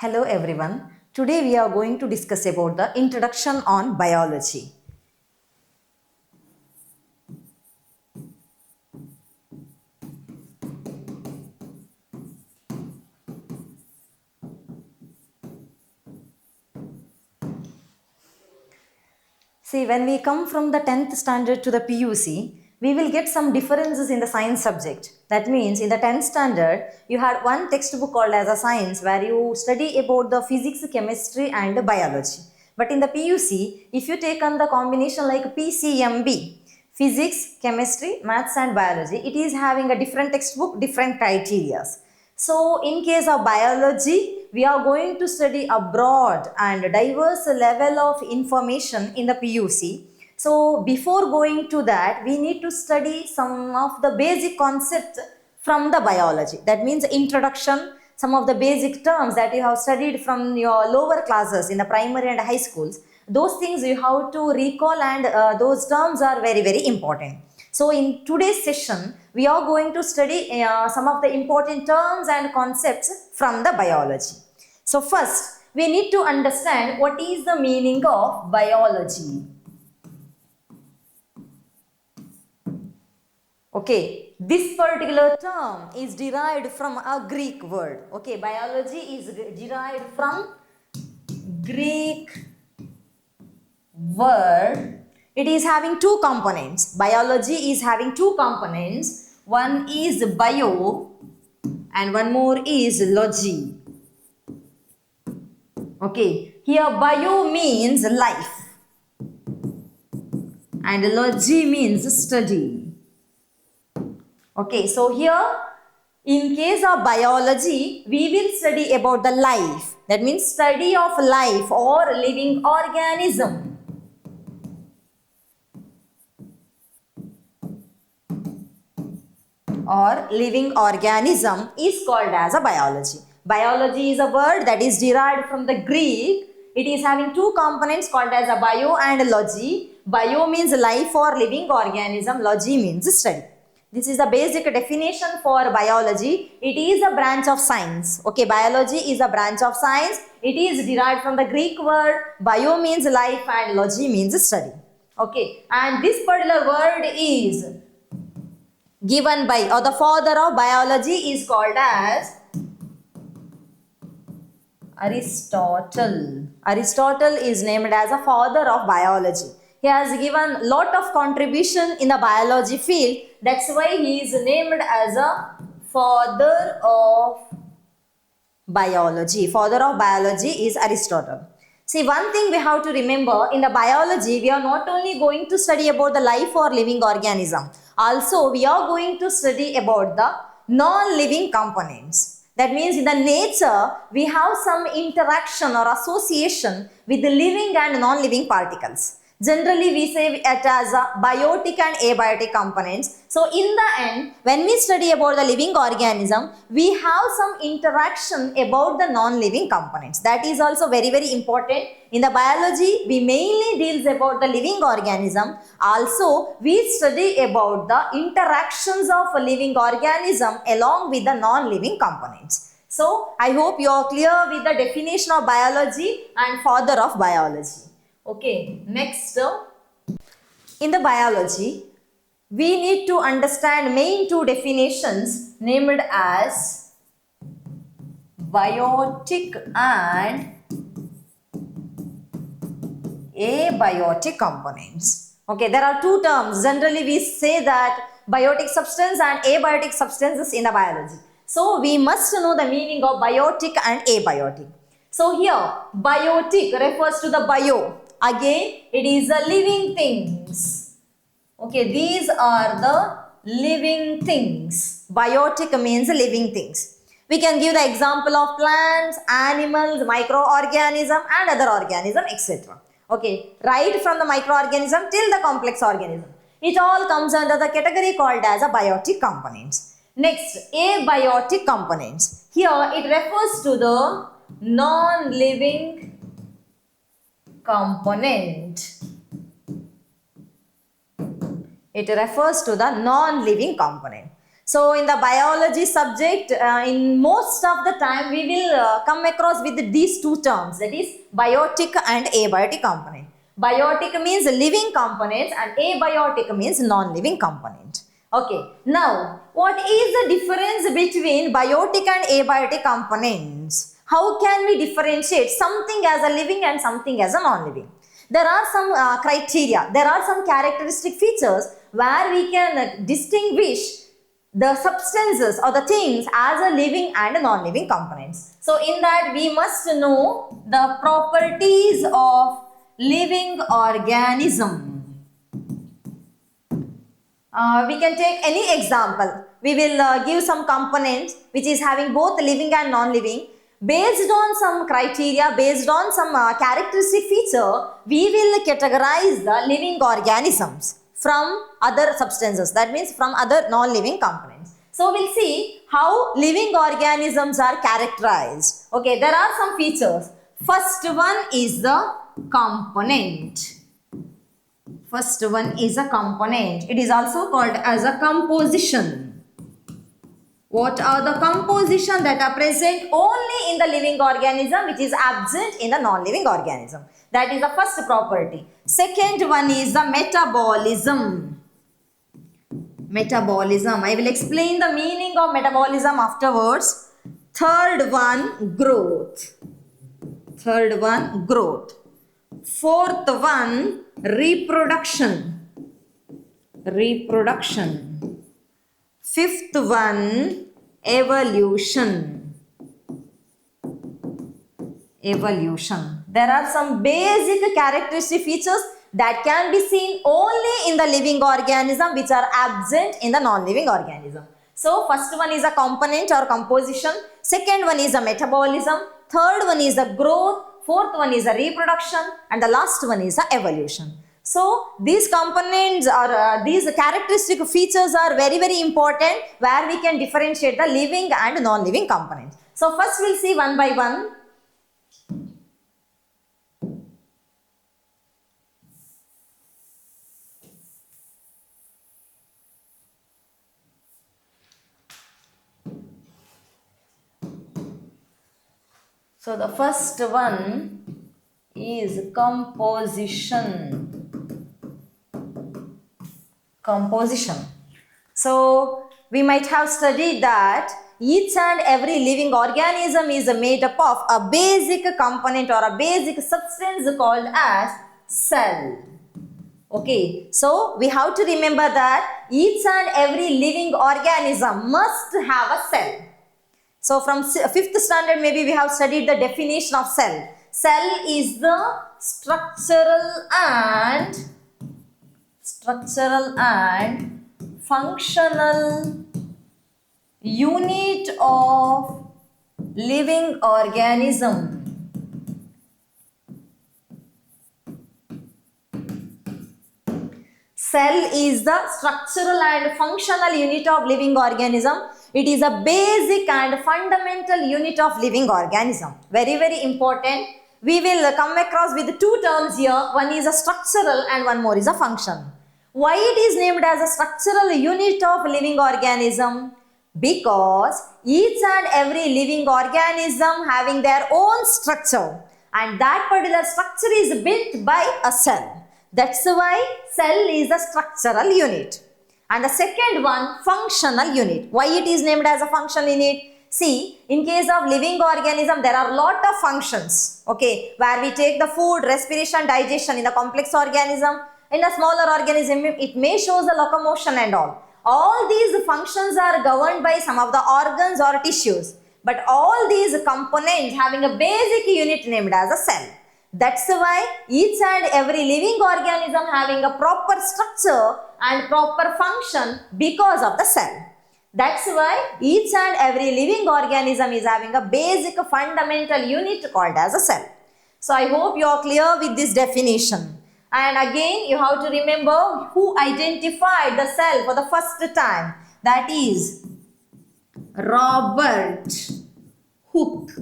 Hello everyone. Today we are going to discuss about the introduction on biology. See, when we come from the 10th standard to the PUC, we will get some differences in the science subject. That means in the 10th standard, you had one textbook called as a science where you study about the physics, chemistry and biology. But in the PUC, if you take on the combination like PCMB, physics, chemistry, maths and biology, it is having a different textbook, different criterias. So in case of biology, we are going to study a broad and diverse level of information in the PUC. So before going to that, we need to study some of the basic concepts from the biology. That means introduction, some of the basic terms that you have studied from your lower classes in the primary and high schools. Those things you have to recall, and those terms are very, very important. So in today's session, we are going to study some of the important terms and concepts from the biology. So first, we need to understand what is the meaning of biology. Okay, this particular term is derived from a Greek word. Okay, biology is derived from Greek word. It is having two components. Biology is having two components. One is bio and one more is logy. Okay, here bio means life and logy means study. Okay, so here in case of biology, we will study about the life. That means study of life or living organism. Or living organism is called as a biology. Biology is a word that is derived from the Greek. It is having two components called as a bio and logy. Bio means life or living organism. Logy means study. This is the basic definition for biology. It is a branch of science. Okay, biology is a branch of science. It is derived from the Greek word. Bio means life and logy means study. Okay, and this particular word is given by, or the father of biology is called as Aristotle. Aristotle is named as a father of biology. He has given lot of contribution in the biology field. That's why he is named as a father of biology. Father of biology is Aristotle. See, one thing we have to remember, in the biology, we are not only going to study about the life or living organism. Also, we are going to study about the non-living components. That means in the nature, we have some interaction or association with the living and non-living particles. Generally, we say it as a biotic and abiotic components. So, in the end, when we study about the living organism, we have some interaction about the non-living components. That is also very, very important. In the biology, we mainly deals about the living organism. Also, we study about the interactions of a living organism along with the non-living components. So, I hope you are clear with the definition of biology and father of biology. Okay, next, in the biology, we need to understand main two definitions named as biotic and abiotic components. Okay, there are two terms. Generally, we say that biotic substance and abiotic substances in the biology. So, we must know the meaning of biotic and abiotic. So, here, biotic refers to the bio. Again, it is the living things. Okay, these are the living things. Biotic means living things. We can give the example of plants, animals, microorganism and other organism, etc. Okay, right from the microorganism till the complex organism. It all comes under the category called as a biotic components. Next, abiotic components. Here, it refers to the non-living component. It refers to the non-living component. So in the biology subject, in most of the time we will come across with these two terms, that is biotic and abiotic component. Biotic means living components and abiotic means non-living component. Okay, now what is the difference between biotic and abiotic components? How can we differentiate something as a living and something as a non-living? There are some criteria, there are some characteristic features where we can distinguish the substances or the things as a living and non-living components. So in that we must know the properties of living organism. We can take any example. We will give some components which is having both living and non-living. Based on some criteria, based on some characteristic feature, we will categorize the living organisms from other substances, that means from other non-living components. So we'll see how living organisms are characterized. Okay, there are some features. First one is the component. First one is a component. It is also called as a composition. What are the composition that are present only in the living organism which is absent in the non-living organism? That is the first property. Second one is the metabolism. Metabolism. I will explain the meaning of metabolism afterwards. Third one, growth. Third one, growth. Fourth one, reproduction. Reproduction. Fifth one, evolution. Evolution. There are some basic characteristic features that can be seen only in the living organism which are absent in the non-living organism. So first one is a component or composition. Second one is a metabolism. Third one is a growth. Fourth one is a reproduction. And the last one is a evolution. So these components or these characteristic features are very, very important where we can differentiate the living and non-living components. So first we'll see one by one. So the first one is composition. Composition. So we might have studied that each and every living organism is made up of a basic component or a basic substance called as cell. Okay, so we have to remember that each and every living organism must have a cell. So from 5th standard maybe we have studied the definition of cell. Cell is the structural and functional unit of living organism. Cell is the structural and functional unit of living organism. It is a basic and fundamental unit of living organism. Very, very important. We will come across with two terms here. One is a structural and one more is a function. Why it is named as a structural unit of living organism? Because each and every living organism having their own structure and that particular structure is built by a cell. That's why cell is a structural unit. And the second one, functional unit. Why it is named as a functional unit? See, in case of living organism, there are lot of functions, okay, where we take the food, respiration, digestion. In the complex organism, in a smaller organism, it may show the locomotion and all. All these functions are governed by some of the organs or tissues. But all these components having a basic unit named as a cell. That's why each and every living organism having a proper structure and proper function because of the cell. That's why each and every living organism is having a basic fundamental unit called as a cell. So I hope you are clear with this definition. And again you have to remember who identified the cell for the first time. That is Robert Hooke.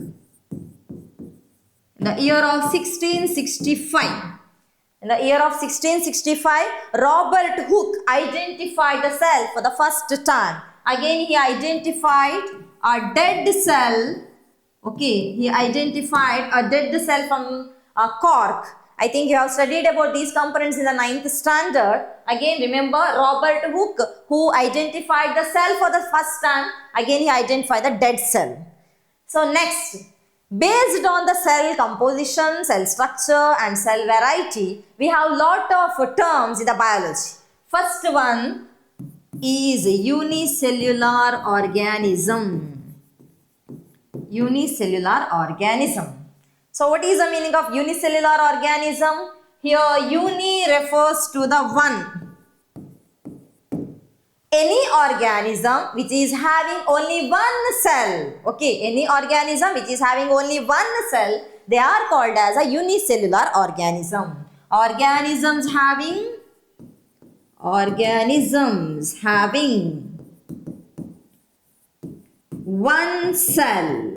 In the year of 1665. In the year of 1665, Robert Hooke identified the cell for the first time. Again, he identified a dead cell. Okay, he identified a dead cell from a cork. I think you have studied about these components in the 9th standard. Again, remember Robert Hooke, who identified the cell for the first time. Again, he identified the dead cell. So next, based on the cell composition, cell structure and cell variety, we have lot of terms in the biology. First one is unicellular organism. Unicellular organism. So what is the meaning of unicellular organism? Here uni refers to the one. Any organism which is having only one cell, okay, any organism which is having only one cell, they are called as a unicellular organism. Organisms having one cell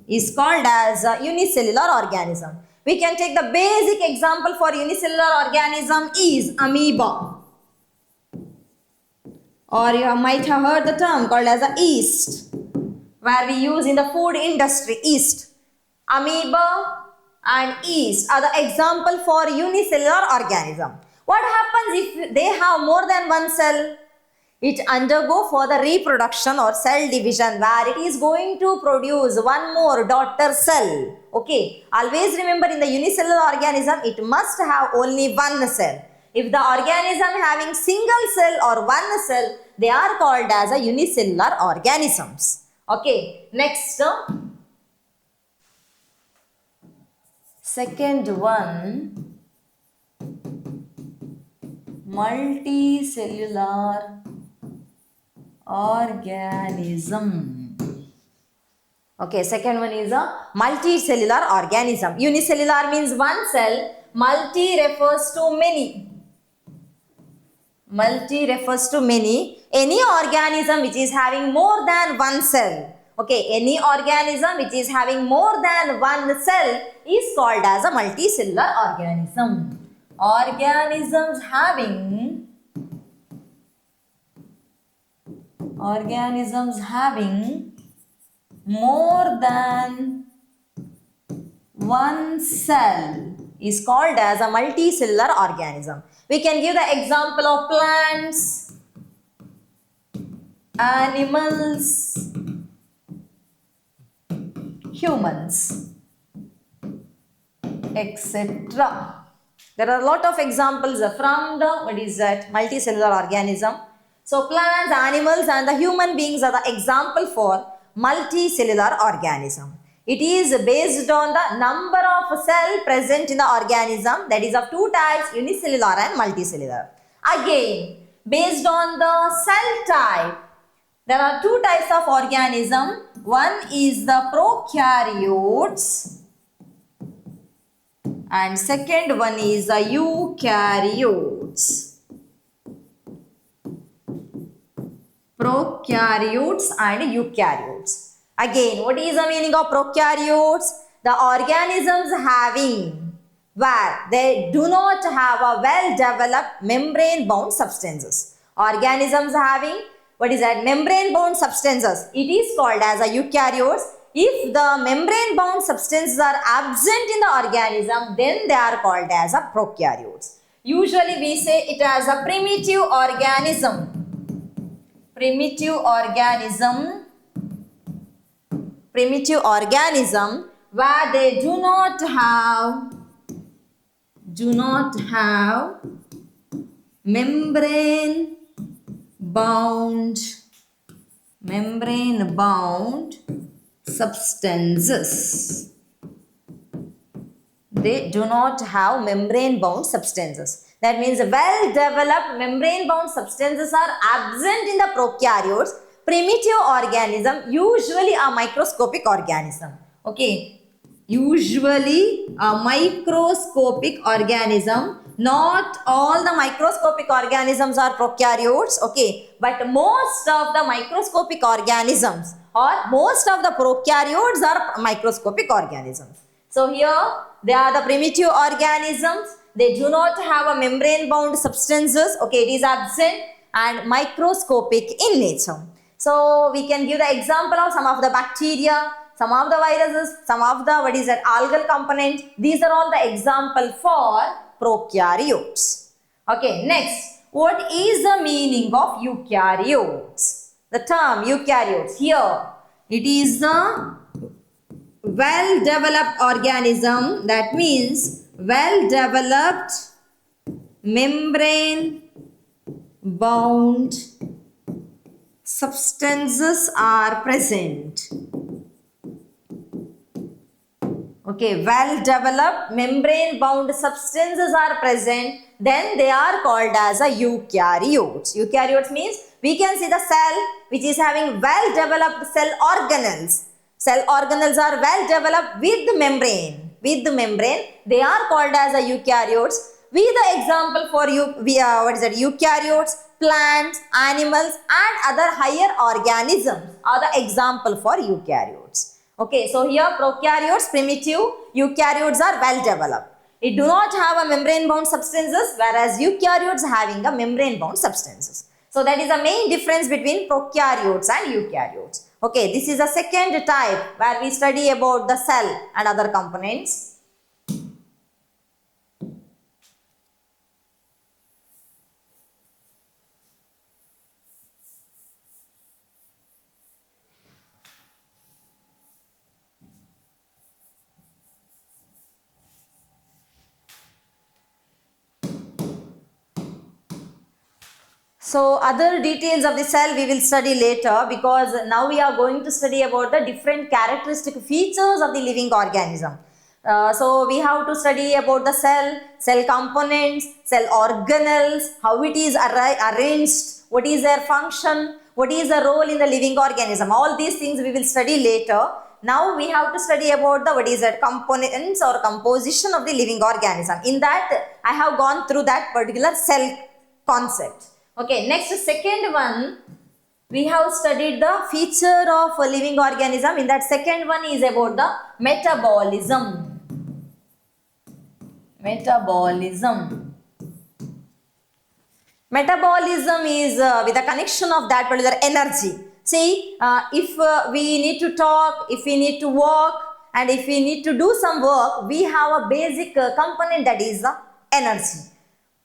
is called as a unicellular organism. We can take the basic example for unicellular organism is amoeba. Or you might have heard the term called as a yeast, where we use in the food industry, yeast. Amoeba and yeast are the example for unicellular organism. What happens if they have more than one cell? It undergo further reproduction or cell division, where it is going to produce one more daughter cell. Okay, always remember in the unicellular organism, it must have only one cell. If the organism having single cell or one cell, they are called as a unicellular organisms. Okay, next, second one, multicellular organism. Okay, second one is a multicellular organism. Unicellular means one cell, multi refers to many. Multi refers to many. Any organism which is having more than one cell. Okay, any organism which is having more than one cell is called as a multicellular organism. Organisms having more than one cell is called as a multicellular organism. We can give the example of plants, animals, humans, etc. There are a lot of examples from the multicellular organism. So plants, animals and the human beings are the example for multicellular organism. It is based on the number of cells present in the organism, that is of two types, unicellular and multicellular. Again, based on the cell type, there are two types of organism. One is the prokaryotes and second one is the eukaryotes. Prokaryotes and eukaryotes. Again, what is the meaning of prokaryotes? The organisms having where they do not have a well-developed membrane-bound substances. Organisms having membrane-bound substances. It is called as a eukaryotes. If the membrane-bound substances are absent in the organism, then they are called as a prokaryotes. Usually we say it as a primitive organism. Primitive organism where they do not have membrane bound substances. They do not have membrane bound substances. That means well-developed membrane-bound substances are absent in the prokaryotes. Primitive organism, usually a microscopic organism. Okay, usually a microscopic organism. Not all the microscopic organisms are prokaryotes. Okay, but most of the microscopic organisms or most of the prokaryotes are microscopic organisms. So here they are the primitive organisms. They do not have a membrane bound substances. Okay, it is absent and microscopic in nature. So we can give the example of some of the bacteria, some of the viruses, some of the algal components. These are all the example for prokaryotes. Okay, next, what is the meaning of eukaryotes? The term eukaryotes here, it is a well-developed organism, that means well-developed membrane bound substances are present. Okay, well-developed membrane bound substances are present, then they are called as a eukaryotes. Eukaryotes means we can see the cell which is having well-developed cell organelles. Cell organelles are well-developed with the membrane. They are called as a eukaryotes. We the example for eukaryotes, plants, animals and other higher organisms are the example for eukaryotes. Okay, so here prokaryotes primitive, eukaryotes are well developed. It do not have a membrane bound substances, whereas eukaryotes having a membrane bound substances. So that is the main difference between prokaryotes and eukaryotes. Okay, this is the second type where we study about the cell and other components. So other details of the cell we will study later, because now we are going to study about the different characteristic features of the living organism. So we have to study about the cell components, cell organelles, how it is arranged, what is their function, what is the role in the living organism. All these things we will study later. Now we have to study about the components or composition of the living organism. In that I have gone through that particular cell concept. Okay, next second one, we have studied the feature of a living organism. In that second one is about the metabolism. Metabolism is with the connection of that particular energy. See, if we need to talk, if we need to walk and if we need to do some work, we have a basic component, that is the energy.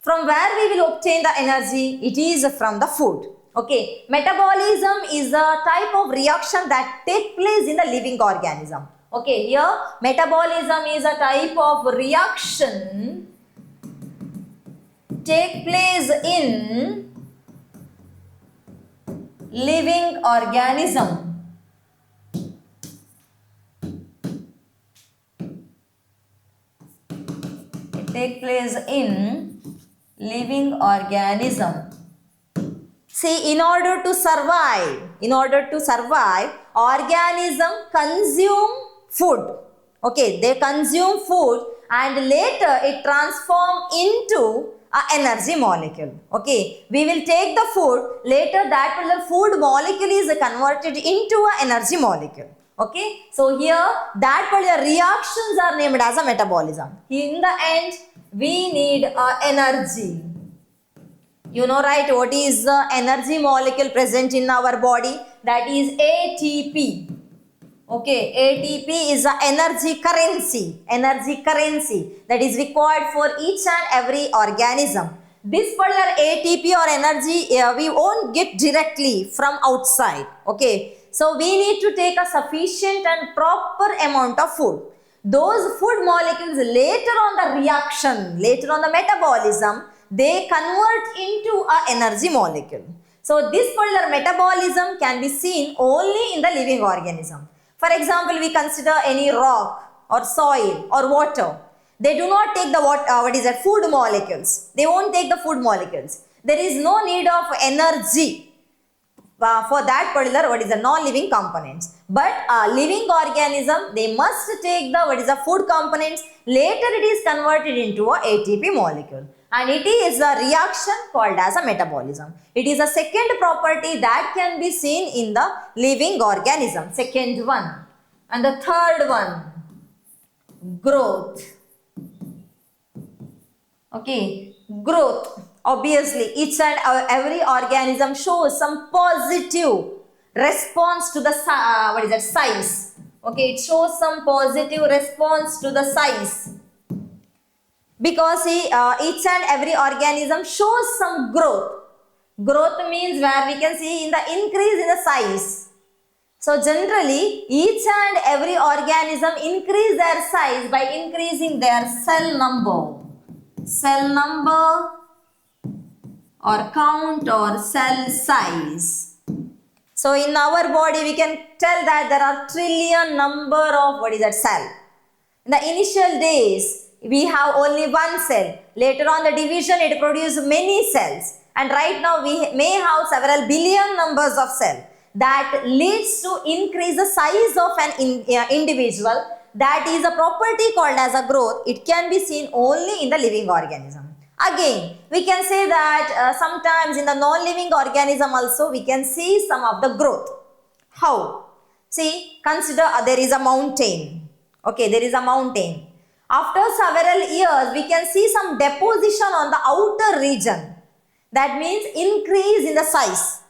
From where we will obtain the energy? It is from the food. Okay, metabolism is a type of reaction that take place in the living organism. Okay, here metabolism is a type of reaction take place in living organism. It take place in living organism. See, in order to survive, organism consume food. Okay, they consume food and later it transform into an energy molecule. Okay, we will take the food, later that particular food molecule is converted into an energy molecule. Okay, so here that particular reactions are named as a metabolism. In the end, we need energy. You know, right, what is the energy molecule present in our body? That is ATP. Okay, ATP is the energy currency that is required for each and every organism. This particular ATP or energy we won't get directly from outside. Okay, so we need to take a sufficient and proper amount of food. Those food molecules later on the reaction, later on the metabolism, they convert into an energy molecule. So this particular metabolism can be seen only in the living organism. For example, we consider any rock or soil or water. They do not take the food molecules. They won't take the food molecules. There is no need of energy for that particular non-living components. But living organism, they must take the food components. Later it is converted into a ATP molecule. And it is a reaction called as a metabolism. It is a second property that can be seen in the living organism. Second one. And the third one, growth. Okay, growth. Obviously, each and every organism shows some positive response to the size. Okay, it shows some positive response to the size. Because each and every organism shows some growth. Growth means where we can see in the increase in the size. So generally, each and every organism increase their size by increasing their cell number. Cell number or count or cell size. So in our body, we can tell that there are trillion number of cell. In the initial days, we have only one cell. Later on the division, it produces many cells. And right now, we may have several billion numbers of cells. That leads to increase the size of an individual. That is a property called as a growth. It can be seen only in the living organism. Again, we can say that sometimes in the non-living organism also we can see some of the growth. How? See, consider there is a mountain. Okay, there is a mountain. After several years, we can see some deposition on the outer region. That means increase in the size.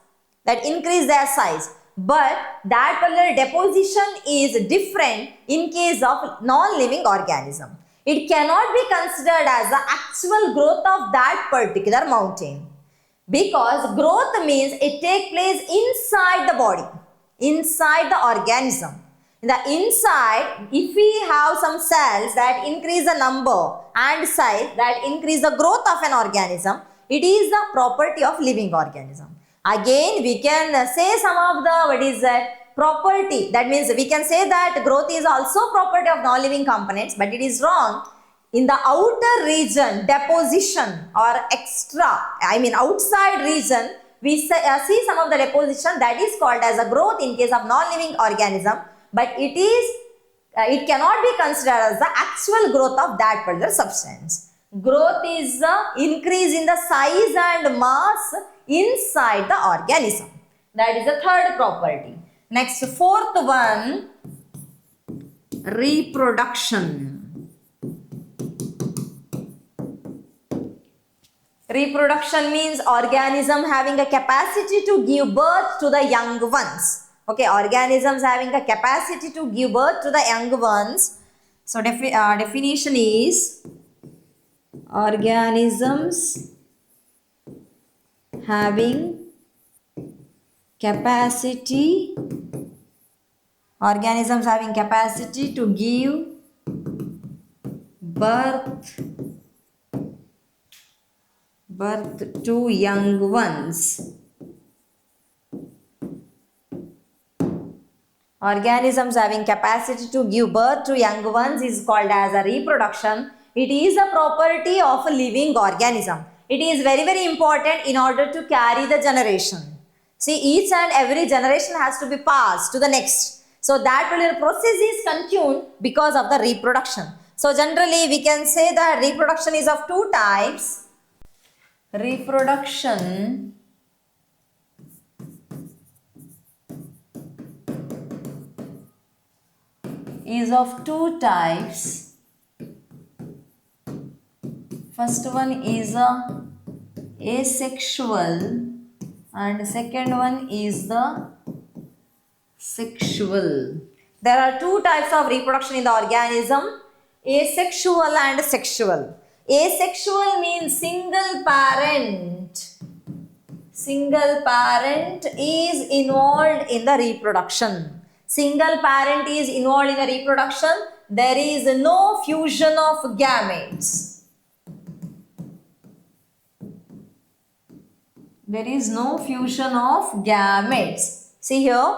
That increase their size. But that particular deposition is different in case of non-living organism. It cannot be considered as the actual growth of that particular mountain. Because growth means it takes place inside the body, inside the organism. In the inside, if we have some cells that increase the number and size, that increase the growth of an organism, it is the property of living organism. Again, we can say some of the property. That means we can say that growth is also property of non-living components, but it is wrong. In the outer region, deposition or outside region, we see some of the deposition that is called as a growth in case of non-living organism, but it cannot be considered as the actual growth of that particular substance. Growth is the increase in the size and mass inside the organism. That is the third property. Next, fourth one, reproduction. Reproduction means organism having a capacity to give birth to the young ones. Okay, organisms having a capacity to give birth to the young ones. So definition is organisms having capacity to give birth to young ones. Organisms having capacity to give birth to young ones is called as a reproduction. It is a property of a living organism. It is very, very important in order to carry the generation. See, each and every generation has to be passed to the next. So that particular process is continued because of the reproduction. So generally we can say that reproduction is of two types. Reproduction is of two types. First one is asexual and second one is the sexual. There are two types of reproduction in the organism, asexual and sexual. Asexual means single parent. Single parent is involved in the reproduction. Single parent is involved in the reproduction. There is no fusion of gametes. There is no fusion of gametes. See here,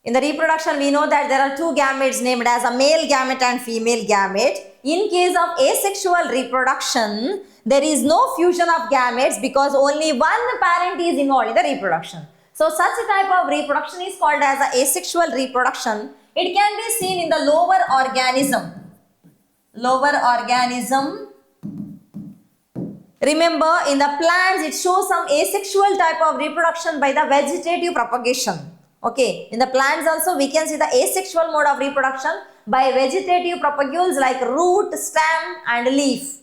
in the reproduction we know that there are two gametes named as a male gamete and female gamete. In case of asexual reproduction, there is no fusion of gametes because only one parent is involved in the reproduction. So such a type of reproduction is called as a asexual reproduction. It can be seen in the lower organism. Lower organism. Remember, in the plants, it shows some asexual type of reproduction by the vegetative propagation. Okay, in the plants also we can see the asexual mode of reproduction by vegetative propagules like root, stem and leaf,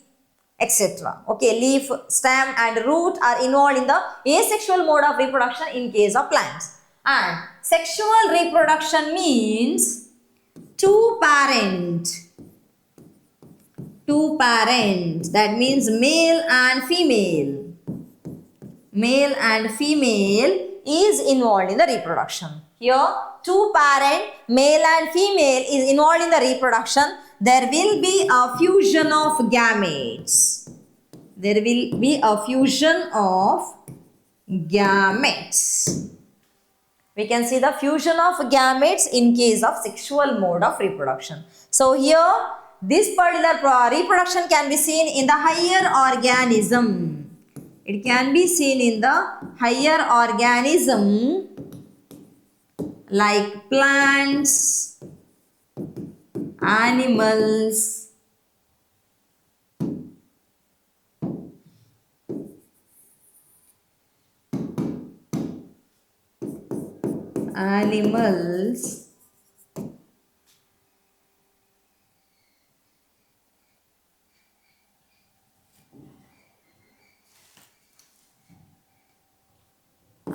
etc. Okay, leaf, stem and root are involved in the asexual mode of reproduction in case of plants. And sexual reproduction means two parents. That means male and female. Male and female is involved in the reproduction. Here, two parent, male and female, is involved in the reproduction. There will be a fusion of gametes. There will be a fusion of gametes. We can see the fusion of gametes in case of sexual mode of reproduction. So here, this particular reproduction can be seen in the higher organism. It can be seen in the higher organism like plants, animals,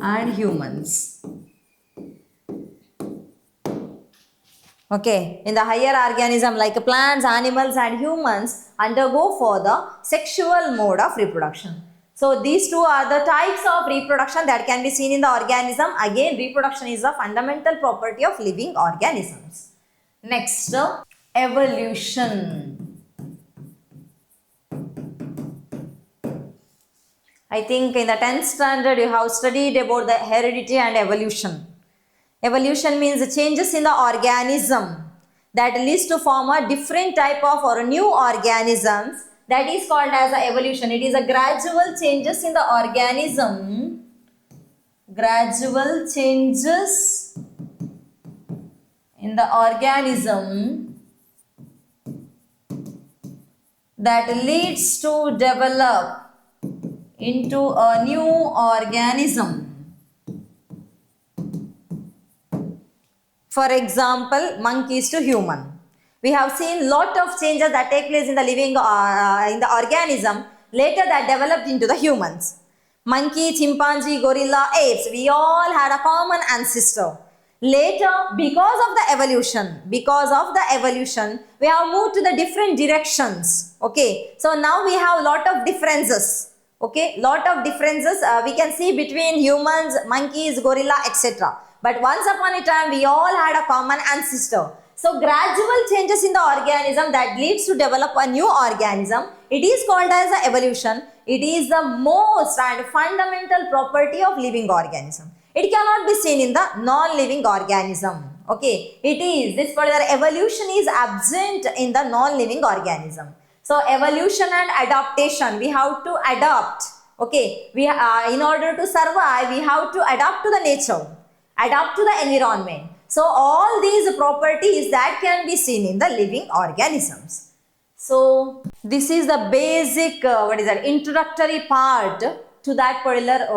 and humans. Okay, in the higher organism like plants, animals and humans undergo for the sexual mode of reproduction. So these two are the types of reproduction that can be seen in the organism. Again, reproduction is a fundamental property of living organisms. Next, evolution. I think in the 10th standard you have studied about the heredity and evolution. Evolution means changes in the organism that leads to form a different type of or new organisms. That is called as a evolution. It is a gradual changes in the organism. Gradual changes in the organism that leads to develop into a new organism. For example, monkeys to human. We have seen lot of changes that take place in the living in the organism later that developed into the humans. Monkey, chimpanzee, gorilla, apes, we all had a common ancestor. Later, because of the evolution, we have moved to the different directions. Okay, so now we have lot of differences. Okay, lot of differences we can see between humans, monkeys, gorilla, etc. But once upon a time, we all had a common ancestor. So gradual changes in the organism that leads to develop a new organism. It is called as a evolution. It is the most and fundamental property of living organism. It cannot be seen in the non-living organism. Okay, this particular evolution is absent in the non-living organism. So evolution and adaptation, we have to adapt. Okay, in order to survive, we have to adapt to the nature, adapt to the environment. So all these properties that can be seen in the living organisms. So this is the basic introductory part to that particular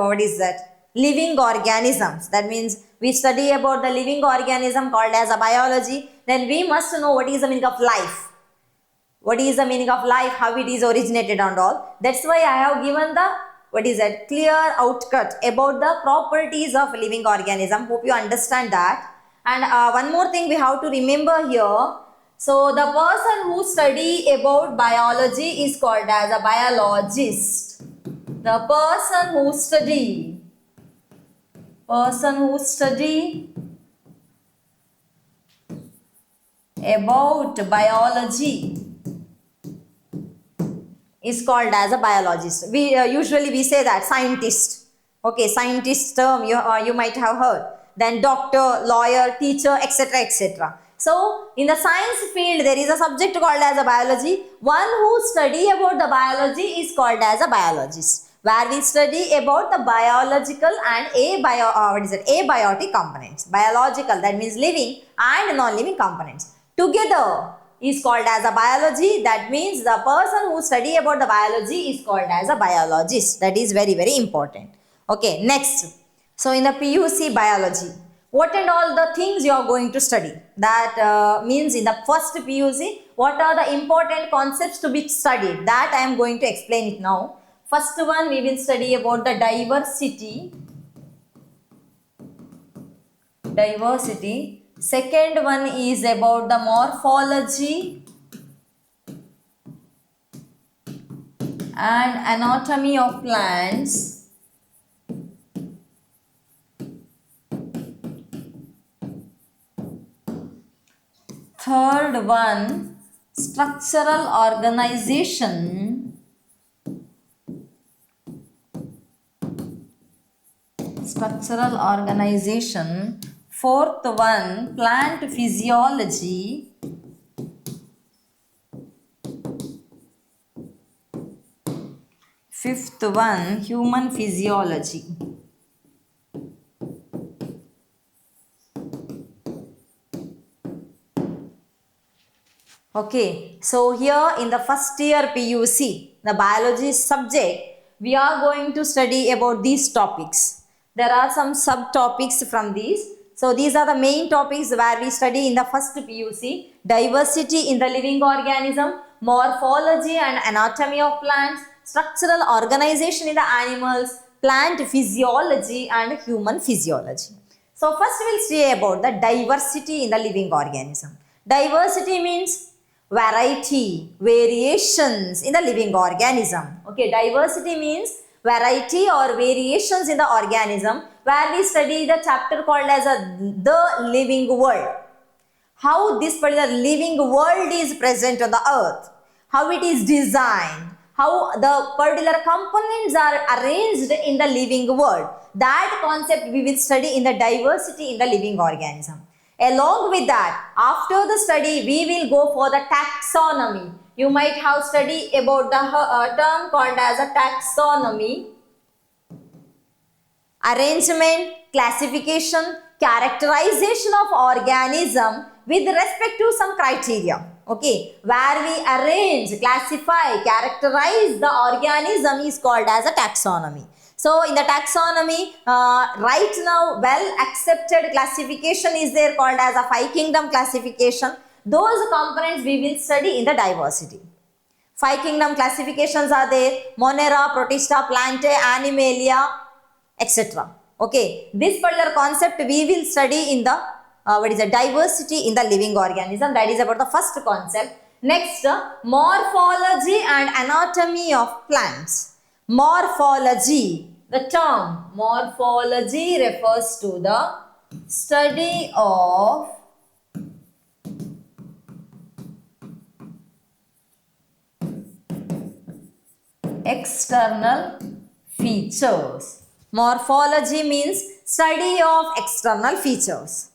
living organisms. That means we study about the living organism called as a biology. Then we must know what is the meaning of life. What is the meaning of life, how it is originated and all. That's why I have given the clear outcut about the properties of living organism. Hope you understand that. And one more thing we have to remember here. So the person who study about biology is called as a biologist. The person who study about biology is called as a biologist. We usually say that scientist. Okay, scientist term you might have heard. Then doctor, lawyer, teacher, etc., etc. So in the science field there is a subject called as a biology. One who study about the biology is called as a biologist, where we study about the biological and abiotic components. Biological, that means living, and non-living components. Together is called as a biology. That means the person who study about the biology is called as a biologist. That is very, very important. Okay, next. So in the PUC biology, what and all the things you are going to study? That means in the first PUC, what are the important concepts to be studied? That I am going to explain it now. First one, we will study about the diversity Diversity. Second one is about the morphology and anatomy of plants. Third one, structural organization. Structural organization. Fourth one, plant physiology. Fifth one, human physiology. Okay, so here in the first year PUC, the biology subject, we are going to study about these topics. There are some subtopics from these. So these are the main topics where we study in the first PUC. Diversity in the living organism, morphology and anatomy of plants, structural organization in the animals, plant physiology and human physiology. So first we will see about the diversity in the living organism. Diversity means variety, variations in the living organism. Okay, diversity means variety or variations in the organism, where we study the chapter called as the living world. How this particular living world is present on the earth, how it is designed, how the particular components are arranged in the living world. That concept we will study in the diversity in the living organism. Along with that, after the study, we will go for the taxonomy. You might have studied about the term called as a taxonomy. Arrangement, classification, characterization of organism with respect to some criteria. Okay, where we arrange, classify, characterize the organism is called as a taxonomy. So in the taxonomy, right now well accepted classification is there called as a 5 kingdom classification. Those components we will study in the diversity. 5 kingdom classifications are there: Monera, Protista, Plantae, Animalia, etc. Okay, this particular concept we will study in the diversity in the living organism. That is about the first concept. Next, morphology and anatomy of plants. Morphology. The term morphology refers to the study of external features. Morphology means study of external features.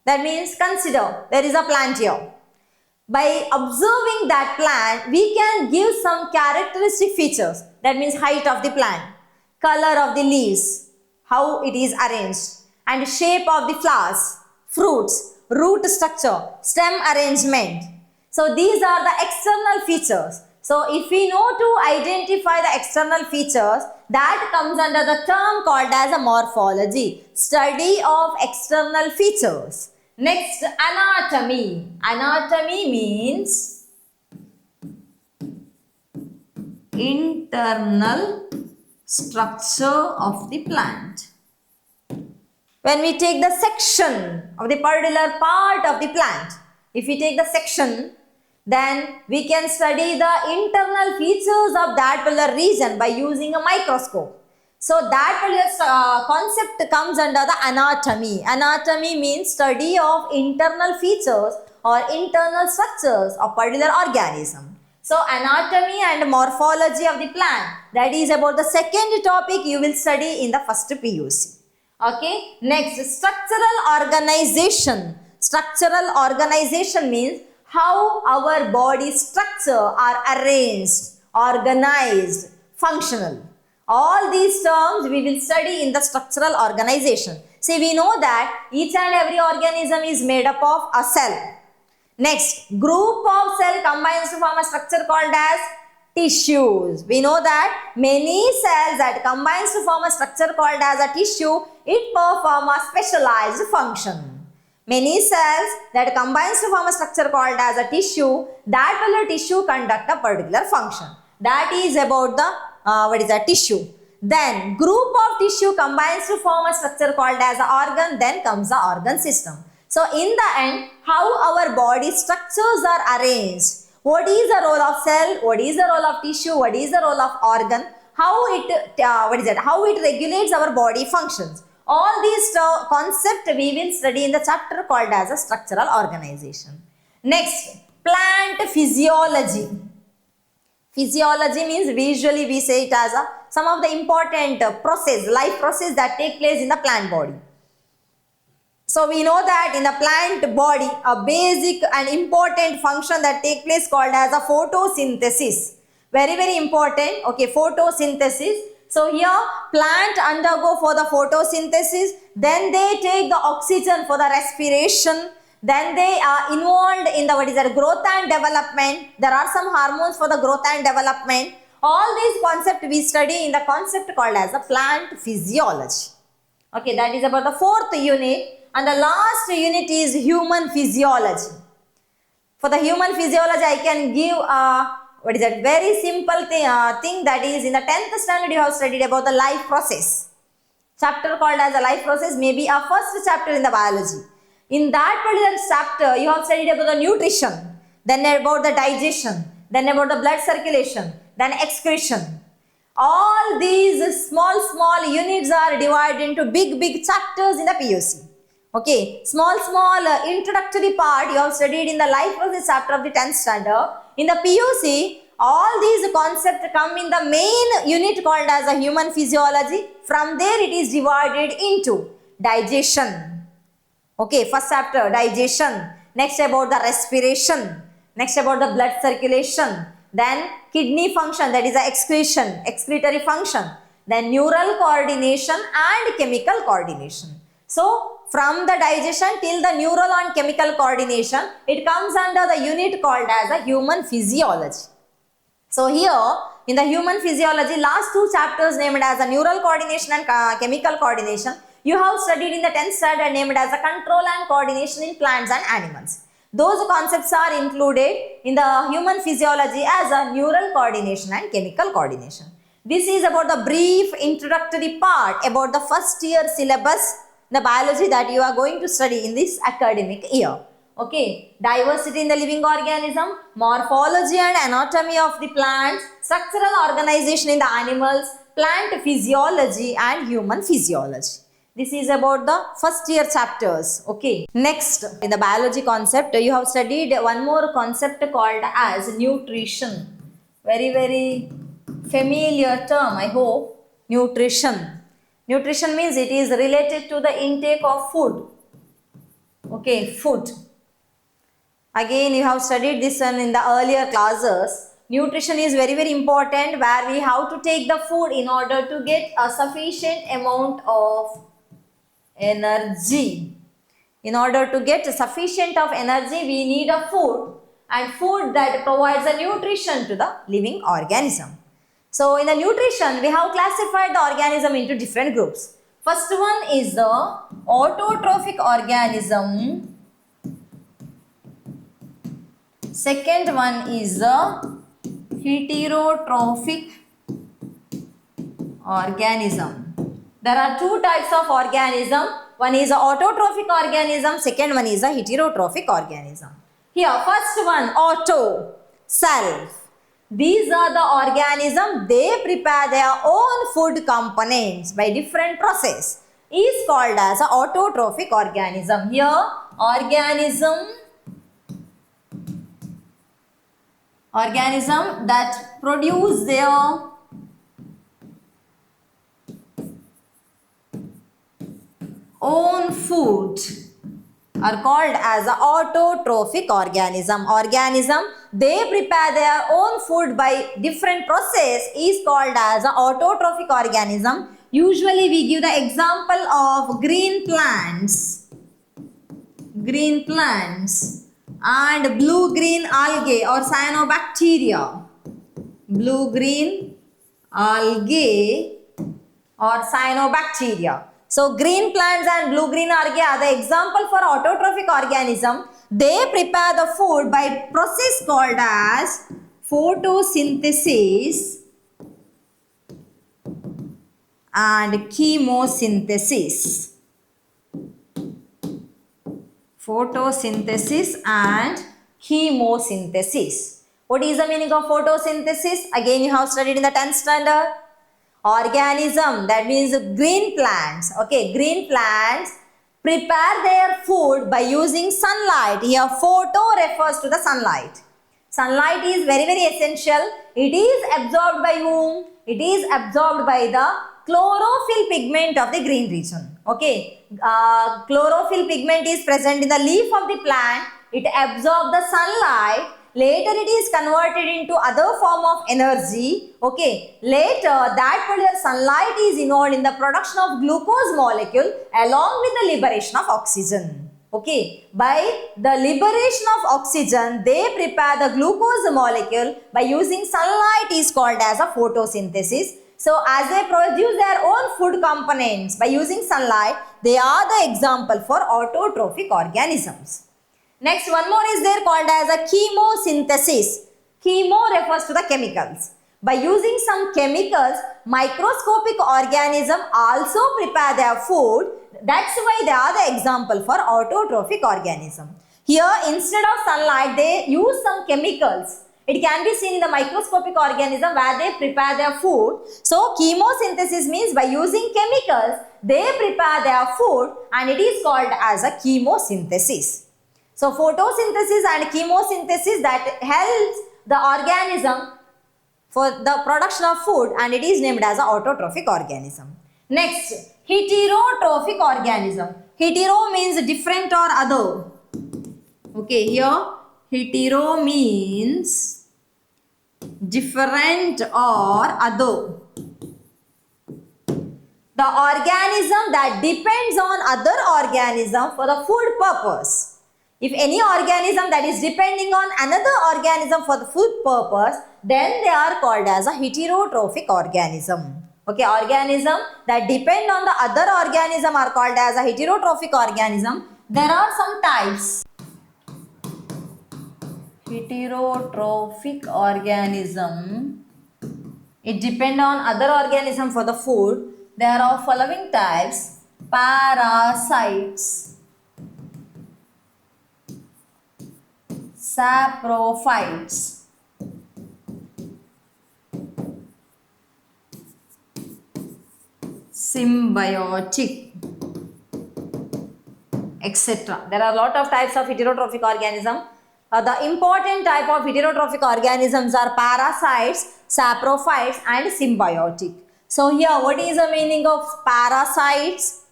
That means consider there is a plant here. By observing that plant, we can give some characteristic features. That means height of the plant, color of the leaves, how it is arranged, and shape of the flowers, fruits, root structure, stem arrangement. So these are the external features. So if we know to identify the external features, that comes under the term called as a morphology, study of external features. Next, anatomy. Anatomy means internal structure of the plant. When we take the section of the particular part of the plant, if we take the section, then we can study the internal features of that particular region by using a microscope. So that particular concept comes under the anatomy. Anatomy means study of internal features or internal structures of particular organism. So anatomy and morphology of the plant, that is about the second topic you will study in the first PUC. Okay. Next, structural organization. Structural organization means how our body structure are arranged, organized, functional. All these terms we will study in the structural organization. See, we know that each and every organism is made up of a cell. Next, group of cell combines to form a structure called as tissues. We know that many cells that combines to form a structure called as a tissue, it perform a specialized function. Many cells that combines to form a structure called as a tissue, that particular tissue conduct a particular function. That is about the tissue. Then group of tissue combines to form a structure called as an organ. Then comes the organ system. So in the end, how our body structures are arranged. What is the role of cell? What is the role of tissue? What is the role of organ? How it regulates our body functions. All these concepts we will study in the chapter called as a structural organization. Next, plant physiology. Physiology means visually we say it as some of the important life process that take place in the plant body. So we know that in the plant body, a basic and important function that take place called as a photosynthesis. Very, very important. Okay, photosynthesis. So here plant undergo for the photosynthesis. Then they take the oxygen for the respiration. Then they are involved in the growth and development. There are some hormones for the growth and development. All these concepts we study in the concept called as the plant physiology. Okay, that is about the fourth unit. And the last unit is human physiology. For the human physiology, I can give very simple thing that is in the 10th standard you have studied about the life process. Chapter called as a life process may be a first chapter in the biology. In that particular chapter, you have studied about the nutrition, then about the digestion, then about the blood circulation, then excretion. All these small units are divided into big chapters in the PUC. Okay, small introductory part you have studied in the life process chapter of the 10th standard. In the PUC, all these concepts come in the main unit called as a human physiology. From there it is divided into digestion. Okay, first chapter digestion. Next about the respiration. Next about the blood circulation. Then kidney function, that is the excretion, excretory function. Then neural coordination and chemical coordination. So from the digestion till the neural and chemical coordination, it comes under the unit called as a human physiology. So here in the human physiology, last two chapters named as a neural coordination and chemical coordination, you have studied in the 10th standard named as a control and coordination in plants and animals. Those concepts are included in the human physiology as a neural coordination and chemical coordination. This is about the brief introductory part about the first year syllabus, the biology that you are going to study in this academic year. Okay, diversity in the living organism, morphology and anatomy of the plants, structural organization in the animals, plant physiology and human physiology. This is about the first year chapters. Okay, next in the biology concept, you have studied one more concept called as nutrition. Very familiar term, I hope. Nutrition. Nutrition means it is related to the intake of food. Okay, food. Again, you have studied this one in the earlier classes. Nutrition is very important, where we have to take the food in order to get a sufficient amount of energy. In order to get sufficient of energy, we need a food, and food that provides a nutrition to the living organism. So in the nutrition, we have classified the organism into different groups. First one is the autotrophic organism. Second one is the heterotrophic organism. There are two types of organism. One is a autotrophic organism, second one is a heterotrophic organism. Here, first one, auto, self. These are the organisms, they prepare their own food components by different process. Is called as an autotrophic organism. Here, organism that produce their own food are called as an autotrophic organism. Organism, they prepare their own food by different process is called as an autotrophic organism. Usually we give the example of green plants and blue-green algae or cyanobacteria. Blue-green algae or cyanobacteria. So green plants and blue-green algae are the example for autotrophic organism. They prepare the food by process called as photosynthesis and chemosynthesis. Photosynthesis and chemosynthesis. What is the meaning of photosynthesis? Again, you have studied in the 10th standard. Organism, that means green plants. Okay, green plants prepare their food by using sunlight. Here, photo refers to the sunlight. Sunlight is very, very essential. It is absorbed by whom? It is absorbed by the chlorophyll pigment of the green region. Okay, chlorophyll pigment is present in the leaf of the plant. It absorbs the sunlight. Later it is converted into other form of energy. Okay, later that particular sunlight is involved in the production of glucose molecule along with the liberation of oxygen. Okay, by the liberation of oxygen, they prepare the glucose molecule by using sunlight is called as a photosynthesis. So, as they produce their own food components by using sunlight, they are the example for autotrophic organisms. Next, one more is there called as a chemosynthesis. Chemo refers to the chemicals. By using some chemicals, microscopic organisms also prepare their food. That's why they are the example for autotrophic organism. Here, instead of sunlight, they use some chemicals. It can be seen in the microscopic organism where they prepare their food. So, chemosynthesis means by using chemicals, they prepare their food and it is called as a chemosynthesis. So, photosynthesis and chemosynthesis that helps the organism for the production of food and it is named as an autotrophic organism. Next, heterotrophic organism. Hetero means different or other. Okay, here hetero means different or other. The organism that depends on other organism for the food purpose. If any organism that is depending on another organism for the food purpose, then they are called as a heterotrophic organism. Okay, organism that depend on the other organism are called as a heterotrophic organism. There are some types. Heterotrophic organism, it depends on other organism for the food. There are following types: parasites, saprophytes, symbiotic, etc. There are a lot of types of heterotrophic organism. The important type of heterotrophic organisms are parasites, saprophytes and symbiotic. So here, what is the meaning of parasites?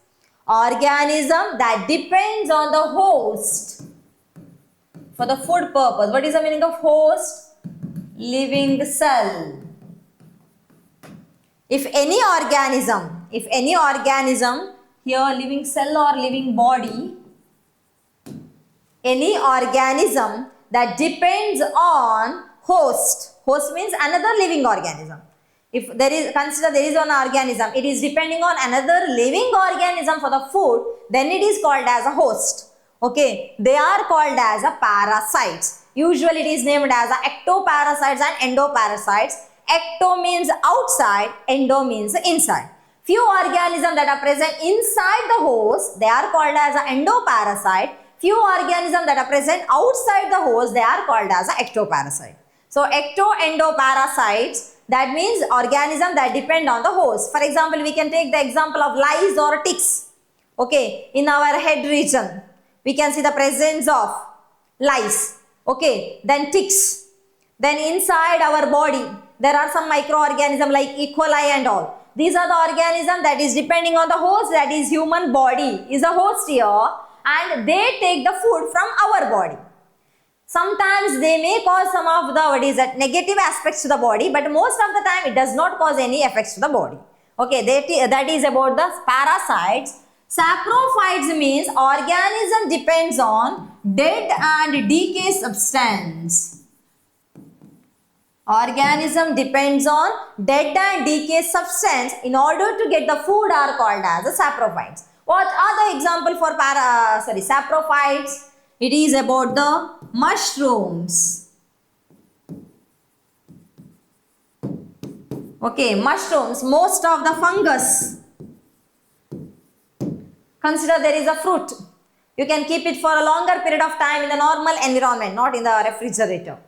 Organism that depends on the host for the food purpose. What is the meaning of host? Living cell. If any organism, here living cell or living body, any organism that depends on host means another living organism. If there is, consider there is one organism, it is depending on another living organism for the food, then it is called as a host. Okay, they are called as a parasites. Usually it is named as a ectoparasites and endoparasites. Ecto means outside, endo means inside. Few organisms that are present inside the host, they are called as an endoparasite. Few organisms that are present outside the host, they are called as an ectoparasite. So, ecto-endoparasites, that means organisms that depend on the host. For example, we can take the example of lice or ticks. Okay, in our head region, we can see the presence of lice. Okay, then ticks. Then inside our body, there are some microorganisms like E. coli and all. These are the organisms that is depending on the host, that is human body is a host here, and they take the food from our body. Sometimes they may cause some of the negative aspects to the body, but most of the time it does not cause any effects to the body. Okay, that is about the parasites. Saprophytes means organism depends on dead and decay substance. Organism depends on dead and decay substance in order to get the food are called as the saprophytes. What are the example for saprophytes? It is about the mushrooms, Okay, mushrooms, most of the fungus. Consider there is a fruit. You can keep it for a longer period of time in the normal environment, not in the refrigerator.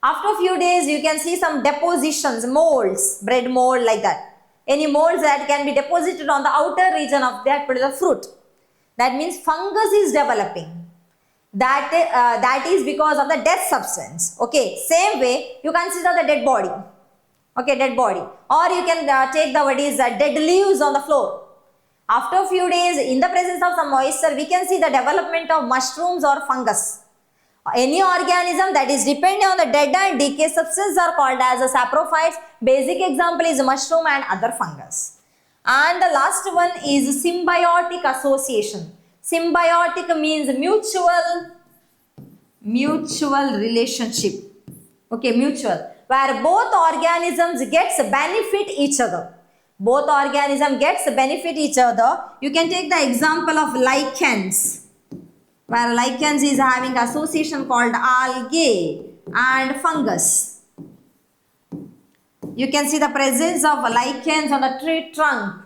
After a few days, you can see some depositions, molds, bread mold like that. Any molds that can be deposited on the outer region of that particular fruit. That means fungus is developing. That is because of the death substance. Okay, same way you consider the dead body. Okay, dead body. Or you can take the dead leaves on the floor. After a few days, in the presence of some moisture, we can see the development of mushrooms or fungus. Any organism that is dependent on the dead and decay substance are called as a saprophytes. Basic example is mushroom and other fungus. And the last one is symbiotic association. Symbiotic means mutual relationship. Okay, mutual. Where both organisms gets benefit each other. Both organisms gets benefit each other. You can take the example of lichens, where lichens is having association called algae and fungus. You can see the presence of lichens on the tree trunk.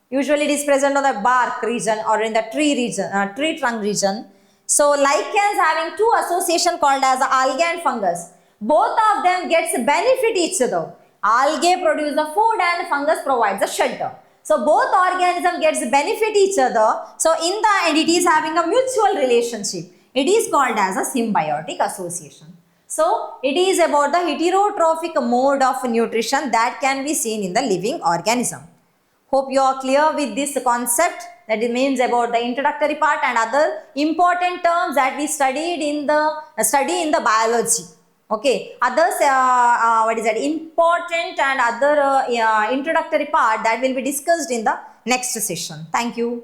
Usually it is present on the bark region or in the tree region, tree trunk region. So lichens having two association called as algae and fungus. Both of them gets benefit each other. Algae produce the food and fungus provides the shelter. So both organisms gets benefit each other. So in the end it is having a mutual relationship. It is called as a symbiotic association. So it is about the heterotrophic mode of nutrition that can be seen in the living organism. Hope you are clear with this concept. That it means about the introductory part and other important terms that we studied in the biology. Okay, others important and other introductory part that will be discussed in the next session. Thank you.